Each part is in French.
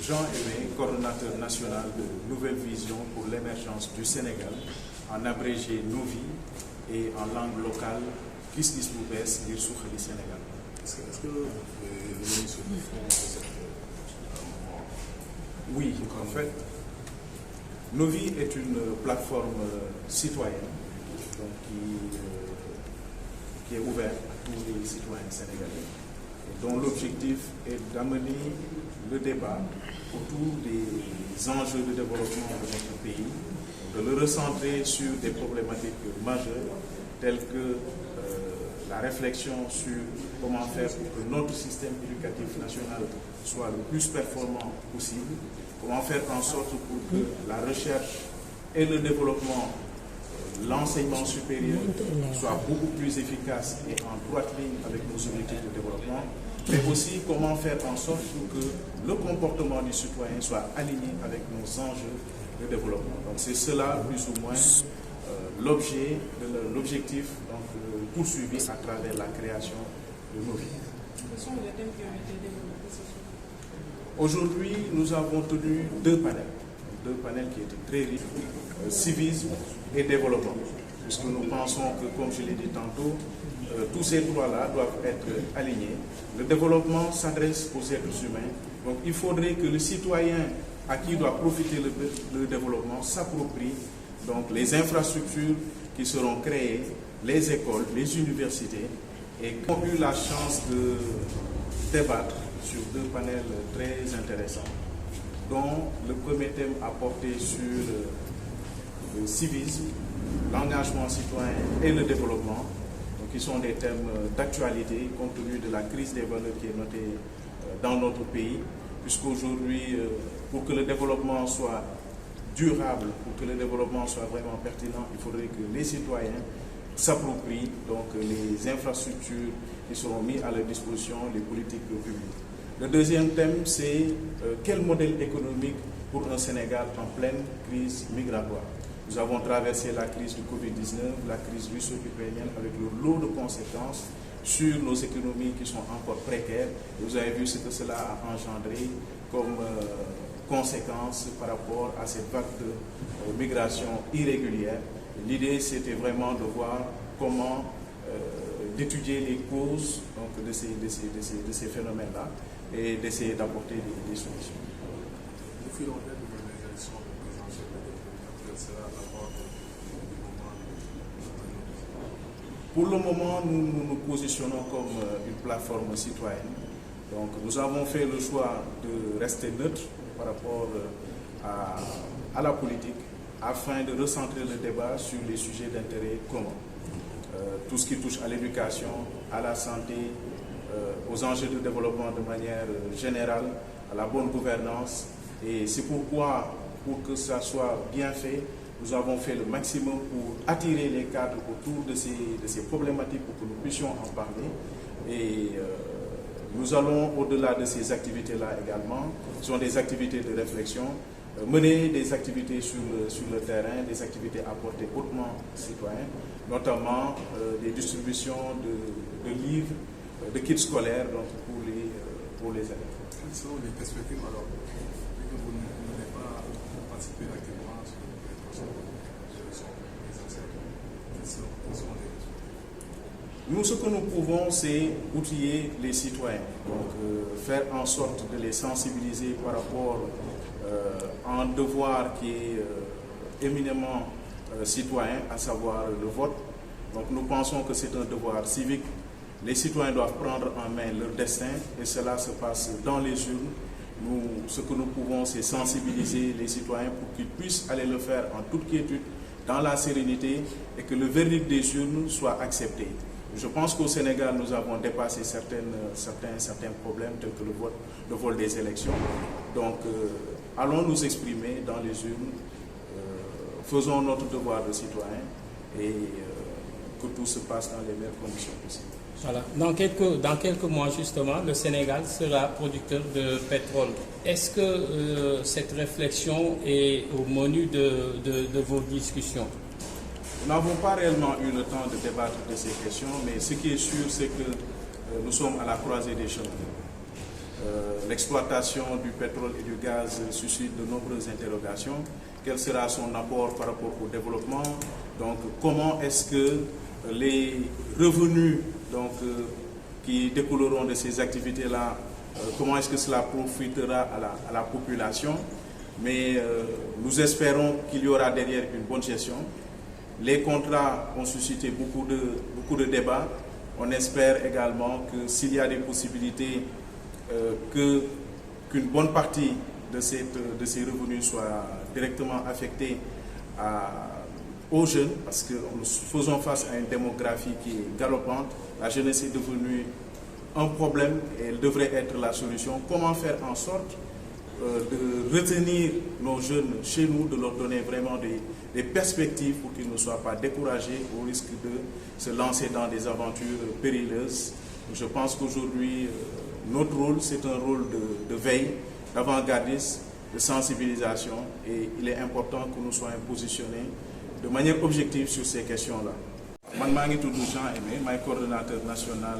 Jean Aimé, coordonnateur national de Nouvelle Vision pour l'émergence du Sénégal, en abrégé Novi et en langue locale Gis-Gis bu bees ngir suqali Sénégal. Est-ce que vous pouvez revenir sur le fond de cette Oui, en fait, Novi est une plateforme citoyenne donc, qui est ouverte à tous les citoyens sénégalais, dont l'objectif est d'amener le débat autour des enjeux de développement de notre pays, de le recentrer sur des problématiques majeures telles que la réflexion sur comment faire pour que notre système éducatif national soit le plus performant possible, comment faire en sorte pour que la recherche et le développement, l'enseignement supérieur soit beaucoup plus efficace et en droite ligne avec nos objectifs de développement, mais aussi comment faire en sorte pour que le comportement du citoyen soit aligné avec nos enjeux de développement. Donc c'est cela plus ou moins l'objectif poursuivi à travers la création de Novi. Quels sont les thèmes qui ont été développés ce soir? Aujourd'hui, nous avons tenu deux panels qui étaient très riches, civisme et développement, puisque nous pensons que, comme je l'ai dit tantôt, tous ces trois-là doivent être alignés. Le développement s'adresse aux êtres humains, donc il faudrait que le citoyen à qui doit profiter le développement s'approprie donc les infrastructures qui seront créées, les écoles, les universités, et qui ont eu la chance de débattre sur deux panels très intéressants, dont le premier thème a porté sur le civisme, l'engagement citoyen et le développement, donc qui sont des thèmes d'actualité compte tenu de la crise des valeurs qui est notée dans notre pays, puisqu'aujourd'hui, pour que le développement soit durable, pour que le développement soit vraiment pertinent, il faudrait que les citoyens s'approprient donc les infrastructures qui seront mises à leur disposition, les politiques publiques. Le deuxième thème, c'est quel modèle économique pour un Sénégal en pleine crise migratoire. Nous avons traversé la crise du Covid-19, la crise russo-ukrainienne avec le lot de conséquences sur nos économies qui sont encore précaires. Et vous avez vu ce que cela a engendré comme conséquences par rapport à cette vague de migration irrégulière. L'idée, c'était vraiment de voir comment d'étudier les causes donc, de ces phénomènes-là et d'essayer d'apporter des solutions. Depuis l'enquête de l'organisation présidentielle, quel sera l'apport du Pour gouvernement? le moment, nous nous positionnons comme une plateforme citoyenne. Donc, nous avons fait le choix de rester neutre par rapport à la politique, afin de recentrer le débat sur les sujets d'intérêt commun. Tout ce qui touche à l'éducation, à la santé, aux enjeux de développement de manière générale, à la bonne gouvernance. Et c'est pourquoi, pour que ça soit bien fait, nous avons fait le maximum pour attirer les cadres autour de ces problématiques pour que nous puissions en parler. Et nous allons au-delà de ces activités-là également. Ce sont des activités de réflexion, mener des activités sur le terrain, des activités à portée hautement citoyenne, notamment des distributions de livres, de kits scolaires donc, pour les élèves. Quelles sont les perspectives alors, vu que vous n'avez pas participé activement sur les élections présidentielles, quelles sont les perspectives? Nous, ce que nous pouvons, c'est outiller les citoyens, donc faire en sorte de les sensibiliser par rapport à un devoir qui est éminemment citoyen, à savoir le vote. Donc nous pensons que c'est un devoir civique. Les citoyens doivent prendre en main leur destin et cela se passe dans les urnes. Nous, ce que nous pouvons, c'est sensibiliser les citoyens pour qu'ils puissent aller le faire en toute quiétude, dans la sérénité et que le verdict des urnes soit accepté. Je pense qu'au Sénégal, nous avons dépassé certains problèmes tels que le vol des élections. Donc, allons nous exprimer dans les urnes, faisons notre devoir de citoyen et que tout se passe dans les meilleures conditions possibles. Voilà. Dans quelques mois, justement, le Sénégal sera producteur de pétrole. Est-ce que cette réflexion est au menu de vos discussions? Nous n'avons pas réellement eu le temps de débattre de ces questions, mais ce qui est sûr, c'est que nous sommes à la croisée des chemins. L'exploitation du pétrole et du gaz suscite de nombreuses interrogations. Quel sera son apport par rapport au développement? Donc, comment est-ce que les revenus qui découleront de ces activités-là, comment est-ce que cela profitera à la population? Mais nous espérons qu'il y aura derrière une bonne gestion. Les contrats ont suscité beaucoup de débats. On espère également que s'il y a des possibilités qu'une bonne partie de ces revenus soit directement affectée aux jeunes, parce que nous faisons face à une démographie qui est galopante. La jeunesse est devenue un problème et elle devrait être la solution. Comment faire en sorte de retenir nos jeunes chez nous, de leur donner vraiment des perspectives pour qu'ils ne soient pas découragés au risque de se lancer dans des aventures périlleuses. Je pense qu'aujourd'hui, notre rôle, c'est un rôle de veille, d'avant-gardisme, de sensibilisation, et il est important que nous soyons positionnés de manière objective sur ces questions-là. Man maa ngi tudd Jean Aimé, maay coordonnateur national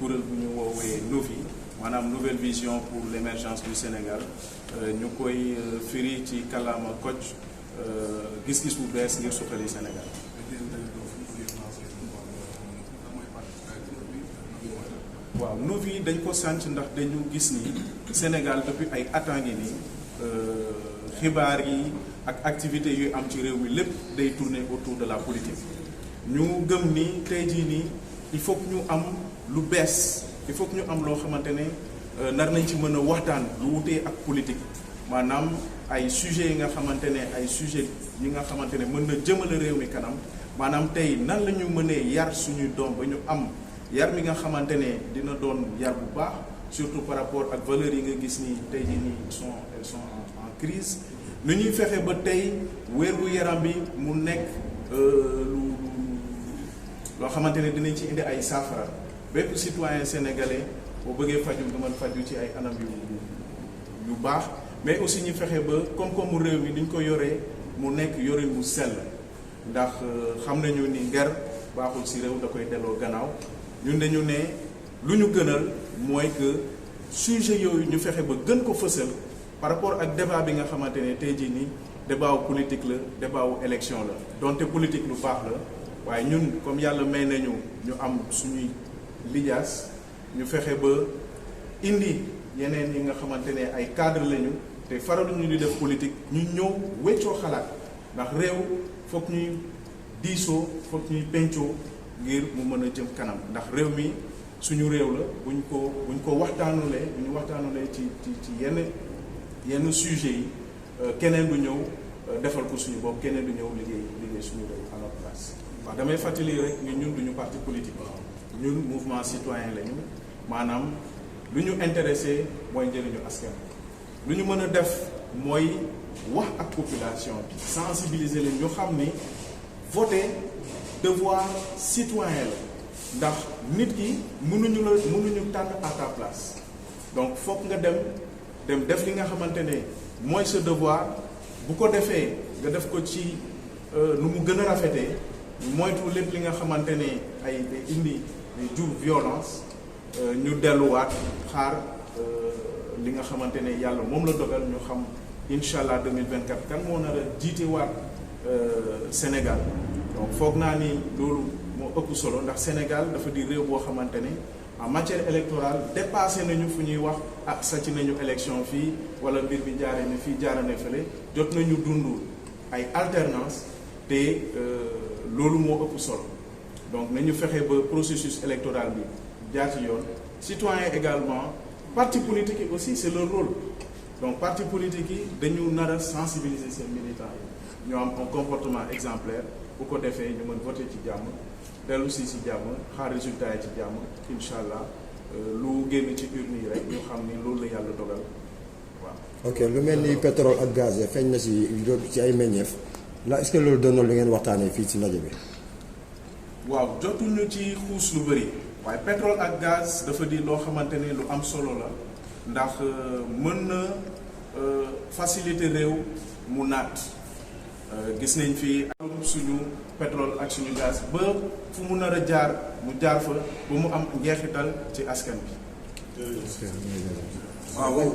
kuréel bu ñu woowee NOVI, maanaam nouvelle vision pour l'émergence du Sénégal. ñu koy firi ci kàllaama Kocc, gis-gis bu bees ngir suqali Sénégal. waaw NOVI dañ ko sànc ndax dañu gis ni Sénégal depuis ay at a ngi nii xibaar yi ak activités yu am ci réew mi lépp day tourner autour de la politique. ñu gëm ni tey jii nii il faut que ñu am lu bees, il faut que ñu am loo xamante ne nar nañ ci mën a waxtaan lu wutee ak politique, maanaam ay sujets yi nga xamante ne ay sujets yi nga xamante ne mën na jëmale réew mi kanam. maanaam tey nan la ñu mënee yar suñuy doom ba ñu am yar mi nga xamante ne dina doon yar bu baax, surtout par rapport ak valeurs yi nga gis ni tey jii nii elles sont en crise. nu ñuy fexe ba tey wér-gu-yaram bi mu nekk loo xamante ne dinañ ci indi ay saafara. bépp citoyen sénégalais boo bëggee faju nga mën faju ci ay anam yu baax, mais aussi ñu fexe ba koom-koomu réew mi ni ñu ko yoree mu nekk yorin bu sell, ndax xam nañu ni nger baaxul ci réew, da koy delloo gannaaw. ñun dañu ne lu ñu gënal mooy que sujet yooyu ñu fexe ba gën ko fësal par rapport ak débat bi nga xamante ne tey jii nii débat wu politique la, débat wu élection la. donte politique lu baax la, waaye ñun comme yàlla may nañu ñu am suñuy lijaas, ñu fexe ba indi yeneen yi nga xamante ne ay cadre lañu te faraluñu di def politique, ñu ñëw weccoo xalaat, ndax réew foog ñuy diisoo, foog ñuy pencoo ngir mu mën a jëm kanam. ndax réew mi suñu réew la, buñ ko waxtaanulee, bu ñu waxtaanulee ci yenn sujets yi, keneen du ñëw defal ko suñu bopp, keneen du ñëw liggéey suñu réew à notre place. waaw damay fàttali rek ni ñun duñu parti politique, ñun mouvement citoyen lañu, maanaam lu ñu intéressé mooy njëriñu askan. lu ñu mën a def mooy wax ak population bi, sensibiliser leen ñu xam ni voter devoir citoyen la, ndax nit ki mënuñu tànn à ta place. donc foog nga dem def li nga xamante ne mooy sa devoir. bu ko defee nga def ko ci nu mu gën a rafetee, moytu lépp li nga xamante ne ay indi jur violence, ñu delluwaat xaar li nga xamante ne yàlla moom la dogal, ñu xam incha allah 2024 kan moo nar a jiitewaat Sénégal. donc foog naa ni loolu moo ëpp solo, ndax Sénégal dafa di réew boo xamante ne en matière électorale dépassé nañu fu ñuy wax ak sàcc nañu élection fii wala mbir bi jaaree na fii jaaree na fële. jot nañu dund ay alternance te loolu moo ëpp solo. donc nañu fexe ba processus électoral bi jaar ci yoon. citoyen également, parti politique yi aussi c'est leur rôle. donc parti politique yi dañu nar a sensibiliser seen militants yi, ñu am un comportement exemplaire, bu ko defee ñu mën voter ci jàmm, dellu si jàmm, xaar résultat yi ci jàmm, incha allah lu génn ci urne yi rek ñu xam ni loolu la yàlla dogal waaw. ok, lu mel ni pétrole ak gaz feeñ na ci ay meññeef la, est-ce que loolu doon na lu ngeen waxtaanee fii ci ndaje bi. waaw jotuñu ci xuus lu bëri, waaye pétrole ak gaz dafa di loo xamante ne lu am solo la, ndax mën na faciliter réew mu naat. gis nañ fi suñu pétrole ak suñu gaz ba fu mu nar a jaar mu jaar fa ba mu am njeexital ci askan bi. Ah bon.